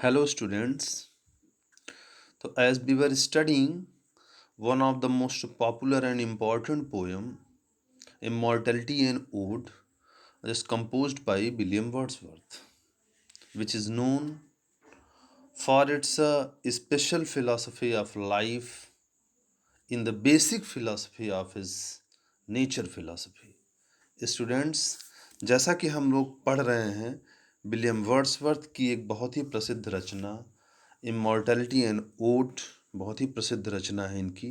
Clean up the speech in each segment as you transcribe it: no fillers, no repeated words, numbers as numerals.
Hello, students. So, as we were studying one of the most popular and important poem, Immortality and Ode, is composed by William Wordsworth, which is known for its special philosophy of life in the basic philosophy of his nature philosophy. Students, जैसा कि हम लोग पढ़ रहे हैं William Wordsworth की एक बहुत ही प्रसिद्ध रचना इमॉर्टैलिटी एंड ओड, बहुत ही प्रसिद्ध रचना है इनकी।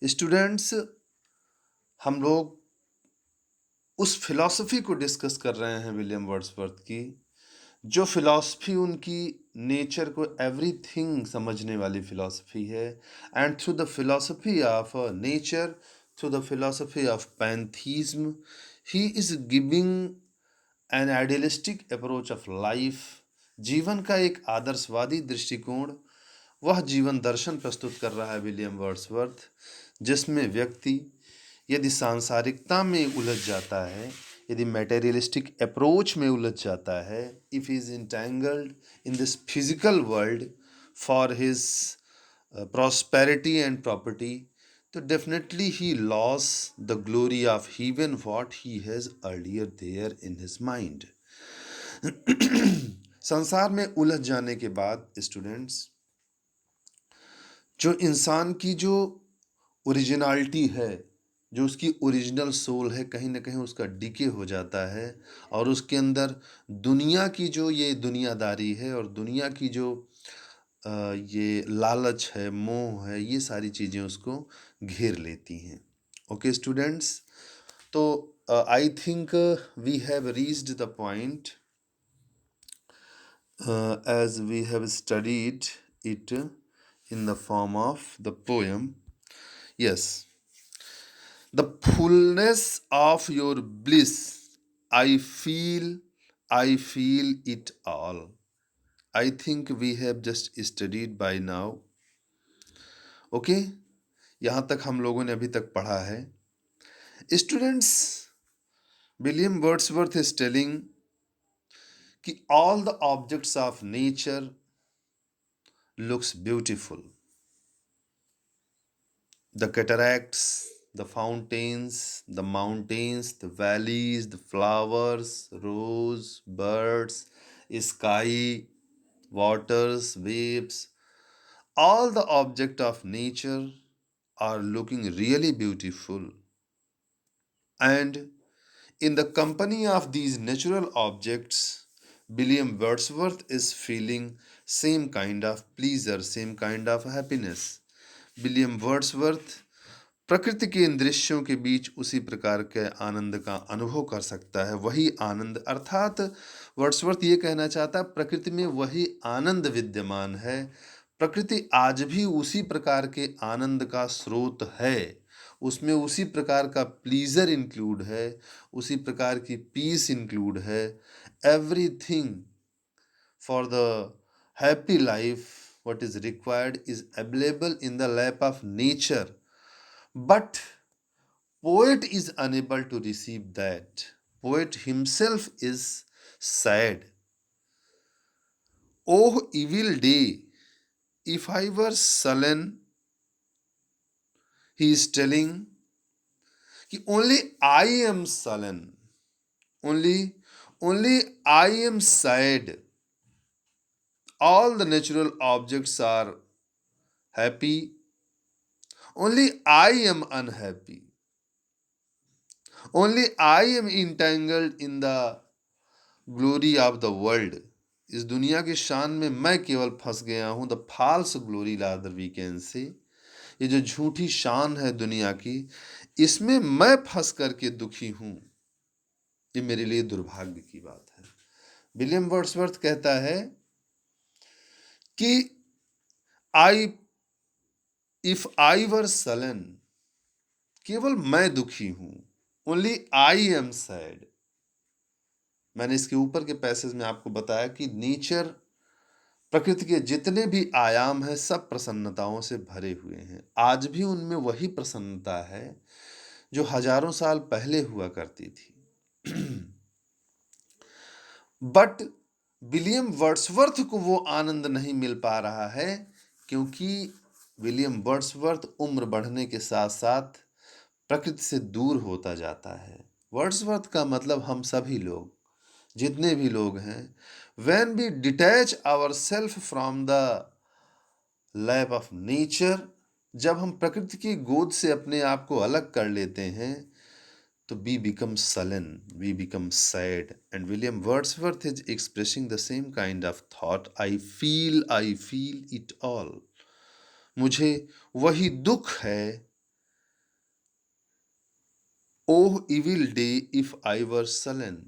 स्टूडेंट्स, हम लोग उस फिलॉसफी को डिस्कस कर रहे हैं विलियम वर्ड्सवर्थ की, जो फिलॉसफी उनकी नेचर को एवरीथिंग समझने वाली फिलॉसफी है। And through the philosophy of nature, through the philosophy of pantheism, he is giving an idealistic approach of life. जीवन का एक आदर्शवादी दृष्टिकोण, वह जीवन दर्शन प्रस्तुत कर रहा है विलियम वर्ड्सवर्थ, जिसमें व्यक्ति यदि सांसारिकता में उलझ जाता है, यदि मटेरियलिस्टिक अप्रोच में उलझ जाता है, if is entangled in this physical world for his prosperity and property, तो definitely he lost the glory of heaven what he has earlier there in his mind. संसार में उलझ जाने के बाद स्टूडेंट्स, जो इंसान की जो ओरिजिनलिटी है, जो उसकी ओरिजिनल सोल है, कहीं ना कहीं उसका डिके हो जाता है और उसके अंदर दुनिया की जो ये दुनियादारी है और दुनिया की जो ये लालच है, मोह है, ये सारी चीज़ें उसको घेर लेती हैं। ओके स्टूडेंट्स, तो I think we have reached the point as we have studied it in the form of the poem. Yes, the fullness of your bliss, I feel it all. I think we have just studied by now. Okay, यहाँ तक हम लोगों ने अभी तक पढ़ा है। Students, William Wordsworth is telling कि all the objects of nature looks beautiful. The cataracts, the fountains, the mountains, the valleys, the flowers, rose, birds, sky, waters, waves, all the objects of nature are looking really beautiful. And in the company of these natural objects, William Wordsworth is feeling same kind of pleasure, same kind of happiness. William Wordsworth प्रकृति के इन दृश्यों के बीच उसी प्रकार के आनंद का अनुभव कर सकता है। वही आनंद, अर्थात वर्ड्सवर्थ ये कहना चाहता है प्रकृति में वही आनंद विद्यमान है। प्रकृति आज भी उसी प्रकार के आनंद का स्रोत है, उसमें उसी प्रकार का प्लीजर इंक्लूड है, उसी प्रकार की पीस इंक्लूड है। Everything for the happy life what is required is available in the lap of nature, but poet is unable to receive that. Poet himself is sad. Oh evil day, if I were sullen, he is telling कि only I am sullen, only I am sad. All the natural objects are happy, only I am unhappy. Only I am entangled in the glory of the world. इस दुनिया की शान में मैं केवल फंस गया हूं। The false glory rather we can say, ये जो झूठी शान है दुनिया की, इसमें मैं फंस करके दुखी हूं। ये मेरे लिए दुर्भाग्य की बात है। विलियम वर्ड्सवर्थ कहता है कि इफ आई वर सलन, केवल मैं दुखी हूं। Only I am sad. मैंने इसके ऊपर के पैसेज में आपको बताया कि नेचर, प्रकृति के जितने भी आयाम हैं, सब प्रसन्नताओं से भरे हुए हैं। आज भी उनमें वही प्रसन्नता है जो हजारों साल पहले हुआ करती थी। बट विलियम वर्ड्सवर्थ को वो आनंद नहीं मिल पा रहा है, क्योंकि विलियम वर्ड्सवर्थ उम्र बढ़ने के साथ साथ प्रकृति से दूर होता जाता है। वर्ड्सवर्थ का मतलब हम सभी लोग, जितने भी लोग हैं, when we detach ourselves from the lap of nature, जब हम प्रकृति की गोद से अपने आप को अलग कर लेते हैं, तो we become sullen, we become sad. And William Wordsworth is expressing the same kind of thought. I feel it all. मुझे वही दुख है, ओह evil day if I were sullen.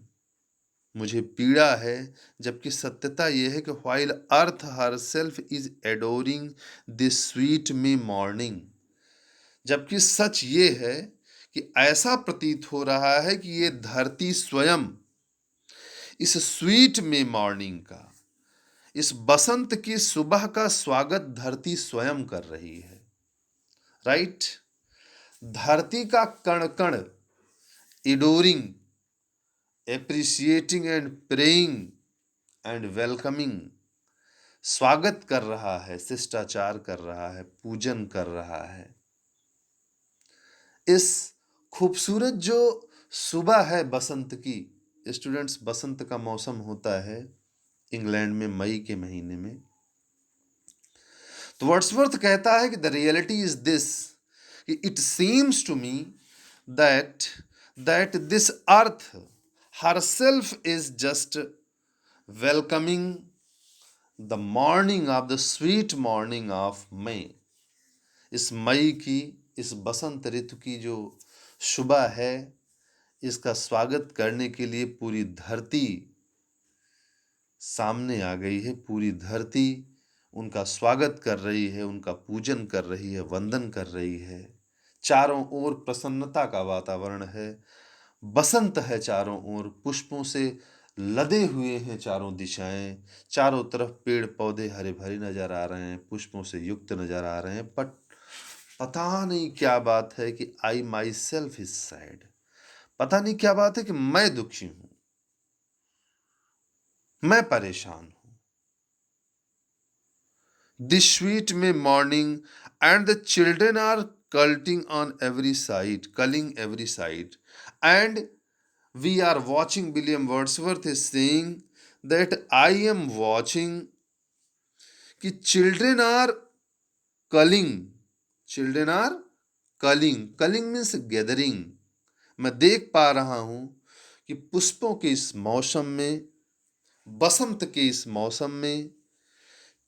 मुझे पीड़ा है, जबकि सत्यता यह है कि while earth herself is adoring this sweet May morning, जबकि सच ये है कि ऐसा प्रतीत हो रहा है कि ये धरती स्वयं इस स्वीट में मॉर्निंग का, इस बसंत की सुबह का स्वागत धरती स्वयं कर रही है। राइट? धरती का कण कण adorning, एप्रिसिएटिंग and praying and welcoming, स्वागत कर रहा है, शिष्टाचार कर रहा है, पूजन कर रहा है। इस खूबसूरत जो सुबह है बसंत की, स्टूडेंट्स, बसंत का मौसम होता है इंग्लैंड में मई के महीने में। तो वर्ड्सवर्थ कहता है कि the reality is this, it seems to me that this earth herself is just welcoming the morning of the sweet morning of May. इस मई की, इस बसंत ऋतु की जो सुबह है, इसका स्वागत करने के लिए पूरी धरती सामने आ गई है। पूरी धरती उनका स्वागत कर रही है, उनका पूजन कर रही है, वंदन कर रही है। चारों ओर प्रसन्नता का वातावरण है, बसंत है चारों ओर, पुष्पों से लदे हुए हैं चारों दिशाएं, चारों तरफ पेड़ पौधे हरे भरे नजर आ रहे हैं, पुष्पों से युक्त नजर आ रहे हैं। बट पता नहीं क्या बात है कि आई माई सेल्फ इज सैड, पता नहीं क्या बात है कि मैं दुखी हूं, मैं परेशान हूं। This sweet May morning, and the children are culling on every side, culling every side. And we are watching, William Wordsworth is saying that I am watching कि children are culling means gathering. मैं देख पा रहा हूं कि पुष्पों के इस मौसम में, बसंत के इस मौसम में,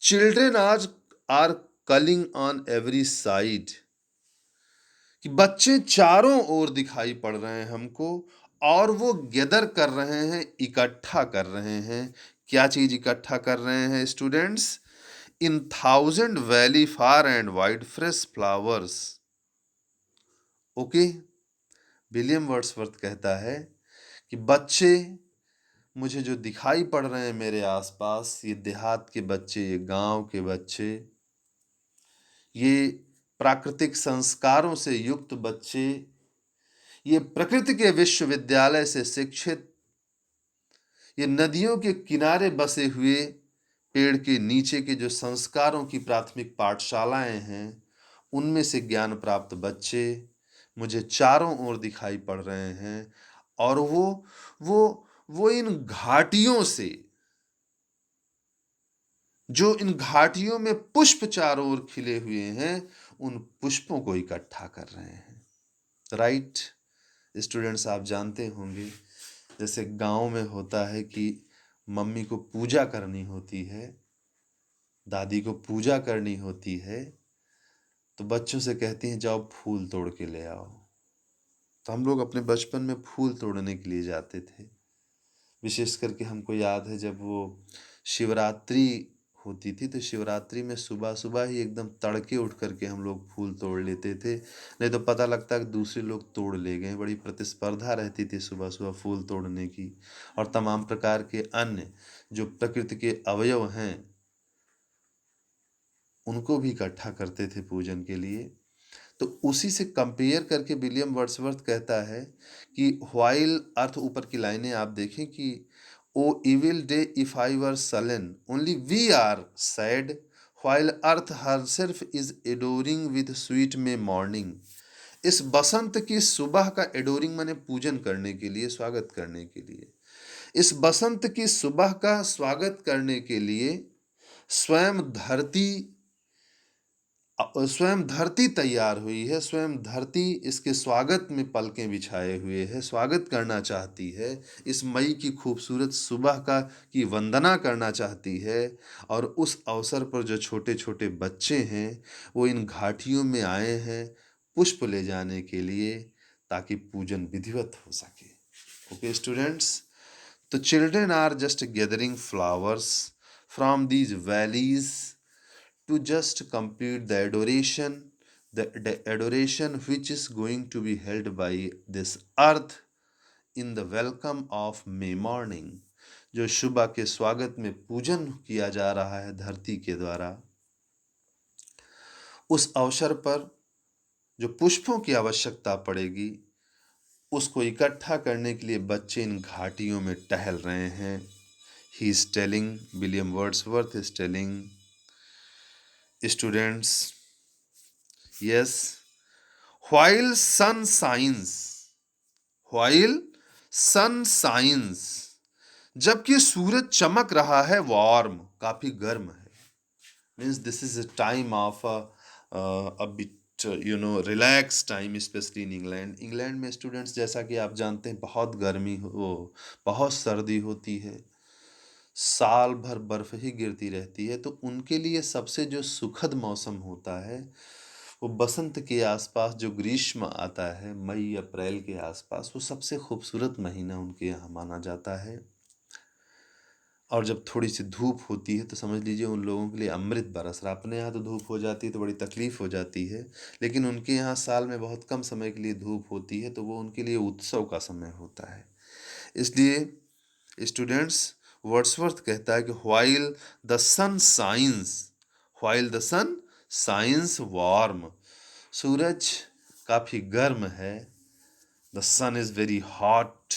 children are calling on every side, कि बच्चे चारों ओर दिखाई पड़ रहे हैं हमको, और वो गैदर कर रहे हैं, इकट्ठा कर रहे हैं। क्या चीज इकट्ठा कर रहे हैं students? In 1000 valley far and wide fresh flowers. Okay, William Wordsworth कहता है कि बच्चे मुझे जो दिखाई पड़ रहे हैं मेरे आसपास, ये देहात के बच्चे, ये गांव के बच्चे, ये प्राकृतिक संस्कारों से युक्त बच्चे, ये प्रकृति के विश्वविद्यालय से शिक्षित, ये नदियों के किनारे बसे हुए, पेड़ के नीचे के जो संस्कारों की प्राथमिक पाठशालाएं हैं, उनमें से ज्ञान प्राप्त बच्चे मुझे चारों ओर दिखाई पड़ रहे हैं। और वो इन घाटियों से, जो इन घाटियों में पुष्प चारों ओर खिले हुए हैं, उन पुष्पों को इकट्ठा कर रहे हैं। राइट स्टूडेंट्स, आप जानते होंगे जैसे गांव में होता है कि मम्मी को पूजा करनी होती है, दादी को पूजा करनी होती है, तो बच्चों से कहती हैं जाओ फूल तोड़ के ले आओ। तो हम लोग अपने बचपन में फूल तोड़ने के लिए जाते थे। विशेष करके हमको याद है जब वो शिवरात्रि होती थी, तो शिवरात्रि में सुबह सुबह ही एकदम तड़के उठ करके हम लोग फूल तोड़ लेते थे, नहीं तो पता लगता कि दूसरे लोग तोड़ ले गए। बड़ी प्रतिस्पर्धा रहती थी सुबह सुबह फूल तोड़ने की। और तमाम प्रकार के अन्य जो प्रकृति के अवयव हैं, उनको भी इकट्ठा करते थे पूजन के लिए। तो उसी से कंपेयर करके विलियम वर्ड्सवर्थ कहता है कि व्हाइल अर्थ, ऊपर की लाइनें आप देखें कि O evil day, if I were sullen, only we are sad, while earth herself is adoring with sweet May morning. इस बसंत की सुबह का एडोरिंग माने पूजन करने के लिए, स्वागत करने के लिए, इस बसंत की सुबह का स्वागत करने के लिए स्वयं धरती तैयार हुई है, स्वयं धरती इसके स्वागत में पलकें बिछाए हुए है, स्वागत करना चाहती है, इस मई की खूबसूरत सुबह की वंदना करना चाहती है। और उस अवसर पर जो छोटे छोटे बच्चे हैं वो इन घाटियों में आए हैं पुष्प ले जाने के लिए, ताकि पूजन विधिवत हो सके। ओके स्टूडेंट्स, तो children are just gathering flowers from these valleys to just complete the adoration which is going to be held by this earth in the welcome of May morning, जो सुबह के स्वागत में पूजन किया जा रहा है धरती के द्वारा। उस अवसर पर जो पुष्पों की आवश्यकता पड़ेगी उसको इकट्ठा करने के लिए बच्चे इन घाटियों में टहल रहे हैं। He is telling, William Wordsworth is telling students, yes, while sun shines, जबकि सूरज चमक रहा है, वार्म, काफी गर्म है, means this is a time of a bit relax time, specially in England में स्टूडेंट्स, जैसा कि आप जानते हैं बहुत गर्मी बहुत सर्दी होती है, साल भर बर्फ ही गिरती रहती है। तो उनके लिए सबसे जो सुखद मौसम होता है वो बसंत के आसपास जो ग्रीष्म आता है, मई अप्रैल के आसपास, वो सबसे खूबसूरत महीना उनके यहाँ माना जाता है। और जब थोड़ी सी धूप होती है तो समझ लीजिए उन लोगों के लिए अमृत बरस रहा। अपने यहाँ तो धूप हो जाती है तो बड़ी तकलीफ हो जाती है, लेकिन उनके यहाँ साल में बहुत कम समय के लिए धूप होती है, तो वो उनके लिए उत्सव का समय होता है। इसलिए स्टूडेंट्स, वर्ड्सवर्थ कहता है कि while the sun shines warm, सूरज काफी गर्म है, the sun is very hot,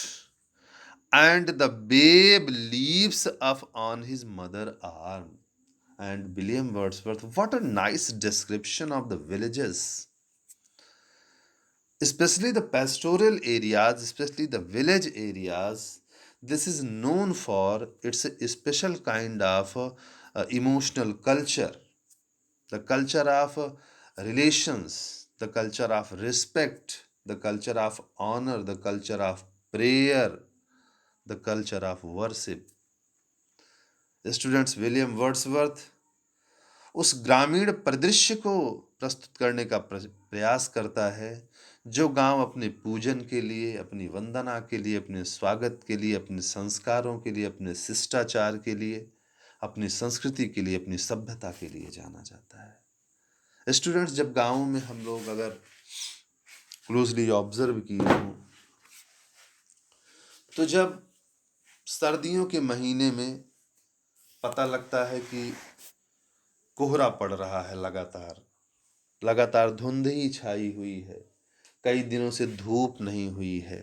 and the babe leaps up on his mother arm. And William Wordsworth, what a nice description of the villages, especially the pastoral areas, especially the village areas. This is known for its special kind of emotional culture, the culture of relations, the culture of respect, the culture of honor, the culture of prayer, the culture of worship. Students, William Wordsworth उस ग्रामीण परिदृश्य को प्रस्तुत करने का प्रयास करता है जो गांव अपने पूजन के लिए, अपनी वंदना के लिए, अपने स्वागत के लिए, अपने संस्कारों के लिए, अपने शिष्टाचार के लिए, अपनी संस्कृति के लिए, अपनी सभ्यता के लिए जाना जाता है। स्टूडेंट्स, जब गाँव में हम लोग अगर क्लोजली ऑब्जर्व किए हों तो जब सर्दियों के महीने में पता लगता है कि कोहरा पड़ रहा है, लगातार धुंध ही छाई हुई है, कई दिनों से धूप नहीं हुई है,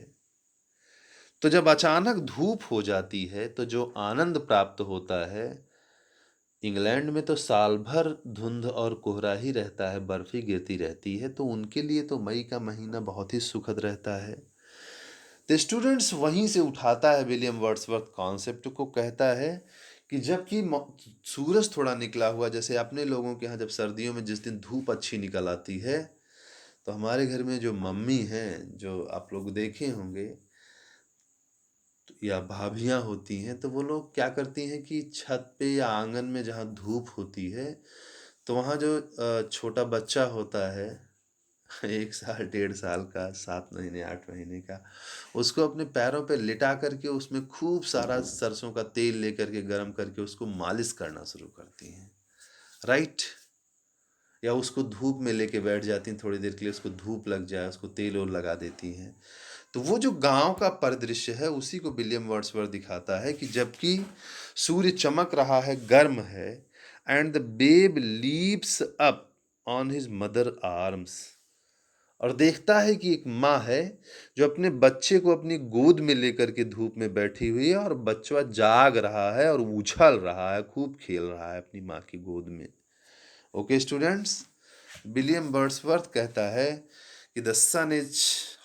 तो जब अचानक धूप हो जाती है तो जो आनंद प्राप्त होता है, इंग्लैंड में तो साल भर धुंध और कोहरा ही रहता है, बर्फ ही गिरती रहती है, तो उनके लिए तो मई का महीना बहुत ही सुखद रहता है। तो स्टूडेंट्स वहीं से उठाता है विलियम वर्ड्सवर्थ कॉन्सेप्ट को, कहता है कि जबकि सूरज थोड़ा निकला हुआ, जैसे अपने लोगों के यहाँ जब सर्दियों में जिस दिन धूप अच्छी निकल आती है तो हमारे घर में जो मम्मी हैं, जो आप लोग देखे होंगे, या भाभियाँ होती हैं, तो वो लोग क्या करती हैं कि छत पे या आंगन में जहाँ धूप होती है तो वहाँ जो छोटा बच्चा होता है 1 साल 1.5 साल का, 7 महीने 8 महीने का, उसको अपने पैरों पे लिटा करके उसमें खूब सारा सरसों का तेल लेकर के गर्म करके उसको मालिश करना शुरू करती हैं, राइट। या उसको धूप में लेके बैठ जाती हैं थोड़ी देर के लिए, उसको धूप लग जाए, उसको तेल और लगा देती हैं। तो वो जो गांव का परिदृश्य है उसी को विलियम वर्ड्सवर्थ दिखाता है कि जबकि सूर्य चमक रहा है, गर्म है, and the babe leaps up on his mother arms, और देखता है कि एक माँ है जो अपने बच्चे को अपनी गोद में लेकर के धूप में बैठी हुई है और बच्चा जाग रहा है और उछल रहा है, खूब खेल रहा है अपनी माँ की गोद में। ओके स्टूडेंट्स, विलियम वर्ड्सवर्थ कहता है कि the sun is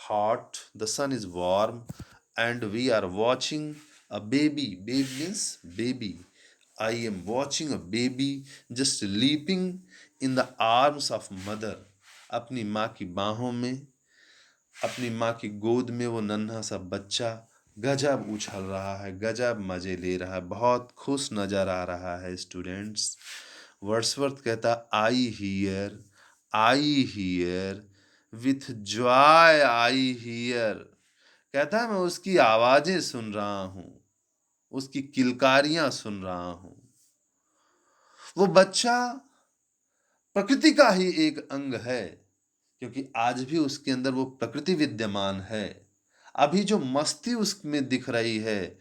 hot, the sun is warm and we are watching a baby, baby means baby, I am watching a baby just leaping in the arms of mother. अपनी माँ की बाहों में, अपनी माँ की गोद में वो नन्हा सा बच्चा गजब उछल रहा है, गजब मजे ले रहा है, बहुत खुश नजर आ रहा है स्टूडेंट्स। वर्ड्सवर्थ कहता, I hear with Joy, I hear. कहता है मैं उसकी आवाजें सुन रहा हूं, उसकी किलकारियां सुन रहा हूं। वो बच्चा प्रकृति का ही एक अंग है, क्योंकि आज भी उसके अंदर वो प्रकृति विद्यमान है। अभी जो मस्ती उसमें दिख रही है,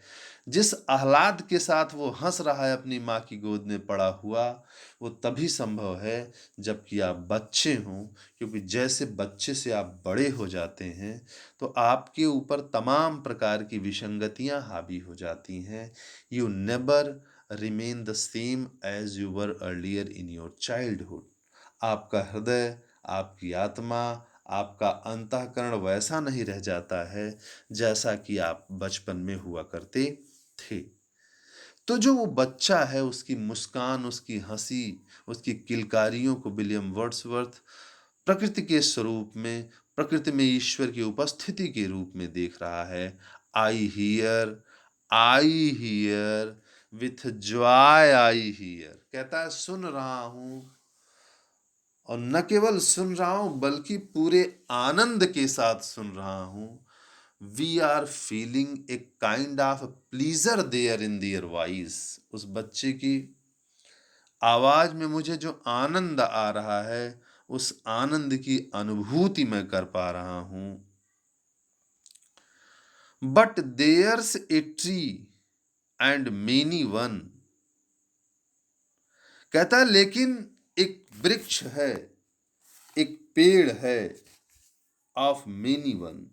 जिस आह्लाद के साथ वो हंस रहा है अपनी माँ की गोद में पड़ा हुआ, वो तभी संभव है जबकि आप बच्चे हों। क्योंकि जैसे बच्चे से आप बड़े हो जाते हैं तो आपके ऊपर तमाम प्रकार की विसंगतियां हावी हो जाती हैं। You never remain the same as you were earlier in your childhood. आपका हृदय, आपकी आत्मा, आपका अंतःकरण वैसा नहीं रह जाता है जैसा कि आप बचपन में हुआ करते थे। तो जो वो बच्चा है, उसकी मुस्कान, उसकी हंसी, उसकी किलकारियों को विलियम वर्ड्सवर्थ प्रकृति के स्वरूप में, प्रकृति में ईश्वर की उपस्थिति के रूप में देख रहा है। I hear with Joy, I hear. कहता है सुन रहा हूं, और न केवल सुन रहा हूं बल्कि पूरे आनंद के साथ सुन रहा हूं। We are feeling a kind of pleasure there in their voice. उस बच्चे की आवाज में मुझे जो आनंद आ रहा है, उस आनंद की अनुभूति मैं कर पा रहा हूं। But there's a tree and many one. कहता है लेकिन एक वृक्ष है, एक पेड़ है, ऑफ मेनी वन,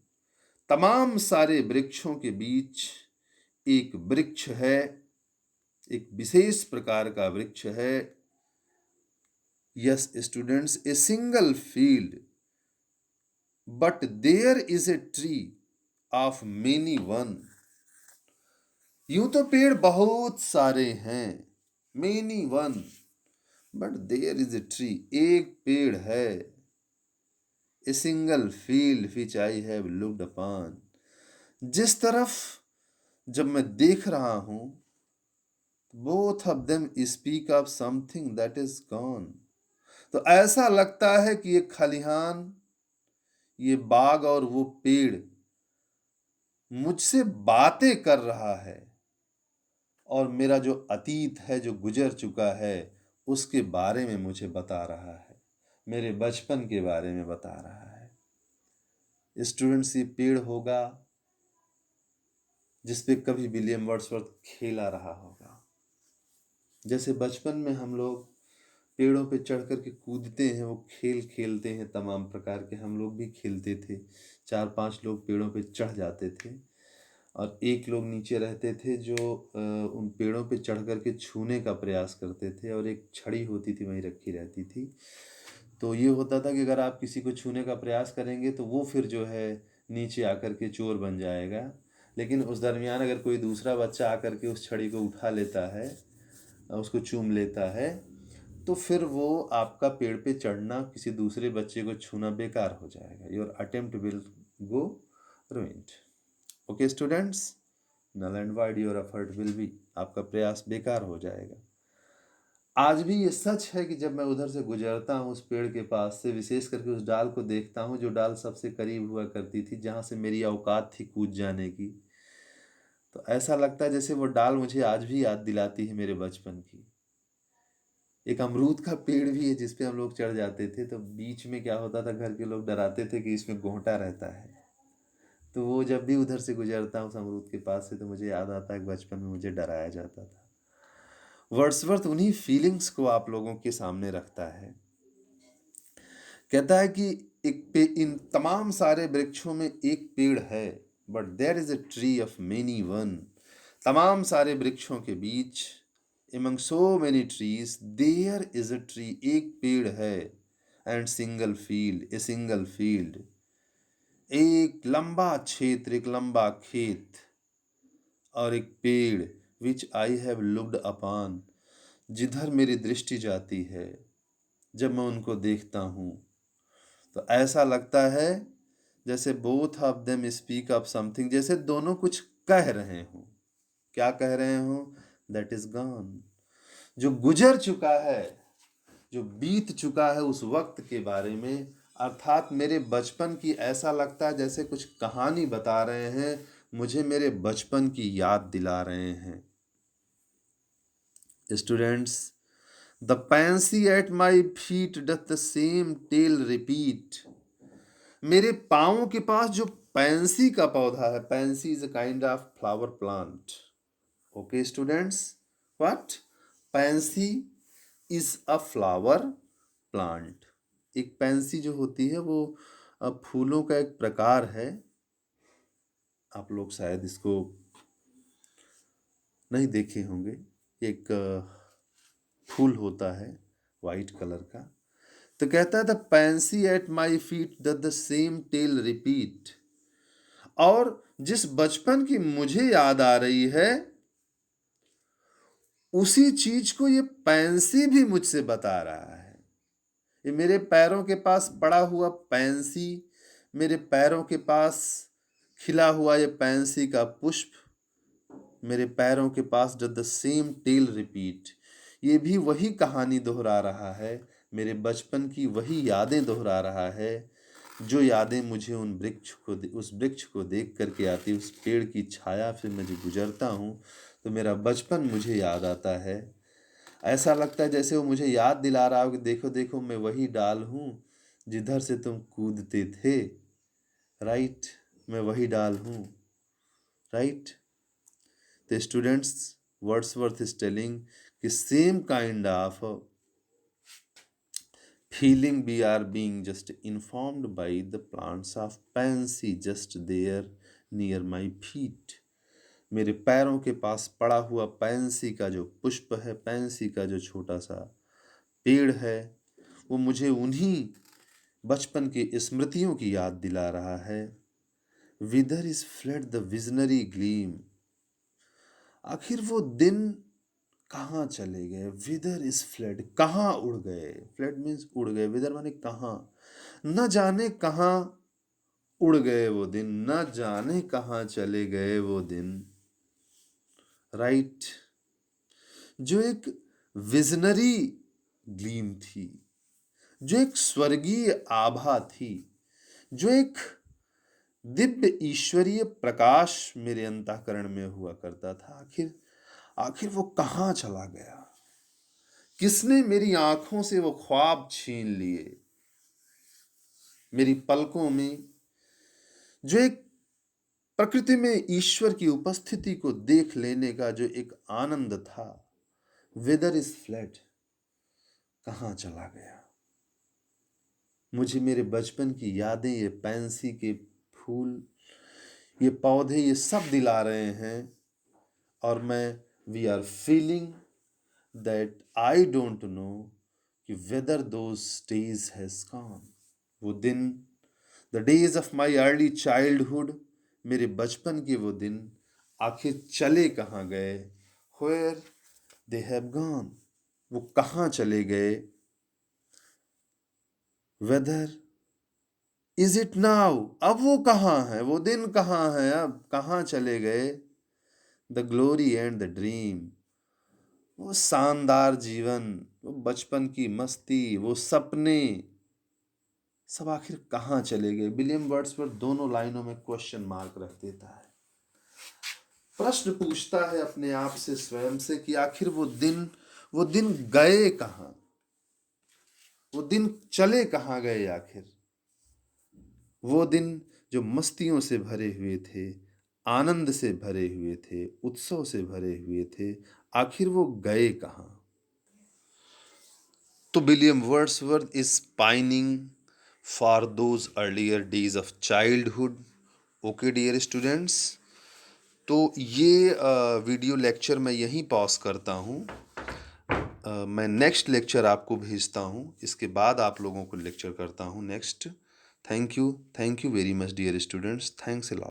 तमाम सारे वृक्षों के बीच एक वृक्ष है, एक विशेष प्रकार का वृक्ष है। Yes students, a single field but there is a tree of many one. यूं तो पेड़ बहुत सारे हैं, many one, but there is a tree, एक पेड़ है। A single field which I have looked upon. जिस तरफ जब मैं देख रहा हूं, both of them speak of something that is gone. तो ऐसा लगता है कि ये खलिहान, ये बाग और वो पेड़ मुझसे बातें कर रहा है, और मेरा जो अतीत है, जो गुजर चुका है, उसके बारे में मुझे बता रहा है, मेरे बचपन के बारे में बता रहा है। स्टूडेंट्स, ये पेड़ होगा जिसपे कभी विलियम वर्ड्सवर्थ खेला रहा होगा। जैसे बचपन में हम लोग पेड़ों पे चढ़ कर के कूदते हैं, वो खेल खेलते हैं, तमाम प्रकार के हम लोग भी खेलते थे। 4-5 लोग पेड़ों पे चढ़ जाते थे और एक लोग नीचे रहते थे जो उन पेड़ों पे चढ़ कर के छूने का प्रयास करते थे, और एक छड़ी होती थी वहीं रखी रहती थी। तो ये होता था कि अगर आप किसी को छूने का प्रयास करेंगे तो वो फिर जो है नीचे आकर के चोर बन जाएगा। लेकिन उस दरमियान अगर कोई दूसरा बच्चा आकर के उस छड़ी को उठा लेता है, उसको चूम लेता है, तो फिर वो आपका पेड़ पे चढ़ना, किसी दूसरे बच्चे को छूना बेकार हो जाएगा। Your attempt will go ruined। Okay students, null and void your effort will be, आपका प्रयास बेकार हो जाएगा। आज भी ये सच है कि जब मैं उधर से गुजरता हूँ उस पेड़ के पास से, विशेष करके उस डाल को देखता हूँ जो डाल सबसे करीब हुआ करती थी, जहाँ से मेरी औकात थी कूद जाने की, तो ऐसा लगता है जैसे वो डाल मुझे आज भी याद दिलाती है मेरे बचपन की। एक अमरूद का पेड़ भी है जिस पे हम लोग चढ़ जाते थे, तो बीच में क्या होता था, घर के लोग डराते थे कि इसमें गोंटा रहता है। तो वो जब भी उधर से गुजरता हूँ उस अमरूद के पास से, तो मुझे याद आता है कि बचपन में मुझे डराया जाता था। वर्ड्सवर्थ उन्हीं फीलिंग्स को आप लोगों के सामने रखता है। कहता है कि इन तमाम सारे वृक्षों में एक पेड़ है, but there is a tree of many one. तमाम सारे वृक्षों के बीच, among so many trees there is a tree, एक पेड़ है। And single field, A single field, एक लंबा क्षेत्र, एक लंबा खेत और एक पेड़, विच आई हैव लुक्ड अपॉन, जिधर मेरी दृष्टि जाती है, जब मैं उनको देखता हूँ तो ऐसा लगता है जैसे both of them speak of something, जैसे दोनों कुछ कह रहे हों। क्या कह रहे हों? दैट इज गॉन, जो गुजर चुका है, जो बीत चुका है उस वक्त के बारे में, अर्थात मेरे बचपन की, ऐसा लगता है जैसे कुछ कहानी बता रहे हैं, मुझे मेरे बचपन की याद दिला रहे हैं। Students, the pansy at my feet doth the same tale repeat. मेरे पाँव के पास जो पैंसी का पौधा है, pansy is a kind of flower plant. Okay students, what? Pansy is a flower plant. एक पैंसी जो होती है वो फूलों का एक प्रकार है। आप लोग शायद इसको नहीं देखे होंगे। एक फूल होता है वाइट कलर का। तो कहता है the pansy at my feet the same tale repeat. और जिस बचपन की मुझे याद आ रही है, उसी चीज को ये पैंसी भी मुझसे बता रहा है। ये मेरे पैरों के पास पड़ा हुआ पैंसी, मेरे पैरों के पास खिला हुआ ये पैंसी का पुष्प, मेरे पैरों के पास द सेम टेल रिपीट, ये भी वही कहानी दोहरा रहा है, मेरे बचपन की वही यादें दोहरा रहा है, जो यादें मुझे उस वृक्ष को देख करके आती, उस पेड़ की छाया से मैं जो गुजरता हूँ तो मेरा बचपन मुझे याद आता है। ऐसा लगता है जैसे वो मुझे याद दिला रहा हो कि देखो देखो, मैं वही डाल हूँ जिधर से तुम कूदते थे। राइट, मैं वही डाल हूँ। Right. The students, Wordsworth is telling कि same kind of feeling we are being just informed by the plants of pansy just there near my feet। मेरे पैरों के पास पड़ा हुआ पैंसी का जो पुष्प है, पैंसी का जो छोटा सा पेड़ है, वो मुझे उन्हीं बचपन की स्मृतियों की याद दिला रहा है। Whither is fled the visionary gleam. आखिर वो दिन कहाँ चले गए? विदर इज फ्लड, कहाँ उड़ गए? फ्लड मीन्स उड़ गए, विदर माने कहाँ। न जाने कहाँ उड़ गए वो दिन, न जाने कहाँ चले गए वो दिन। राइट। जो एक विजनरी ग्लीम थी, जो एक स्वर्गीय आभा थी, जो एक दिव्य ईश्वरीय प्रकाश मेरे अंतःकरण में हुआ करता था, आखिर वो कहाँ चला गया? किसने मेरी आंखों से वो ख्वाब छीन लिए? मेरी पलकों में जो एक प्रकृति में ईश्वर की उपस्थिति को देख लेने का जो एक आनंद था, वेदर इज फ्लड, कहाँ चला गया? मुझे मेरे बचपन की यादें, ये पैंसी के फूल, ये पौधे, ये सब दिला रहे हैं। और we are feeling that I don't know कि whether those days has gone. वो दिन, the days of my early childhood, मेरे बचपन के वो दिन आखिर चले कहाँ गए? वेयर दे हैव गॉन, वो कहाँ चले गए? वेदर इज इट नाउ, अब वो कहाँ है? वो दिन कहाँ है? अब कहाँ चले गए? The glory and the dream, वो शानदार जीवन, वो बचपन की मस्ती, वो सपने, सब आखिर कहाँ चले गए? विलियम वर्ड्सवर्थ दोनों लाइनों में क्वेश्चन मार्क रख देता है, प्रश्न पूछता है अपने आप से, स्वयं से, कि आखिर वो दिन गए कहाँ? वो दिन चले कहाँ गए आखिर? वो दिन जो मस्तियों से भरे हुए थे, आनंद से भरे हुए थे, उत्सव से भरे हुए थे, आखिर वो गए कहाँ? तो William Wordsworth is pining for those earlier days of childhood. Okay dear students, तो ये वीडियो लेक्चर मैं यहीं पॉज करता हूँ। मैं नेक्स्ट लेक्चर आपको भेजता हूँ, इसके बाद आप लोगों को लेक्चर करता हूँ next. Thank you very much dear students, thanks a lot.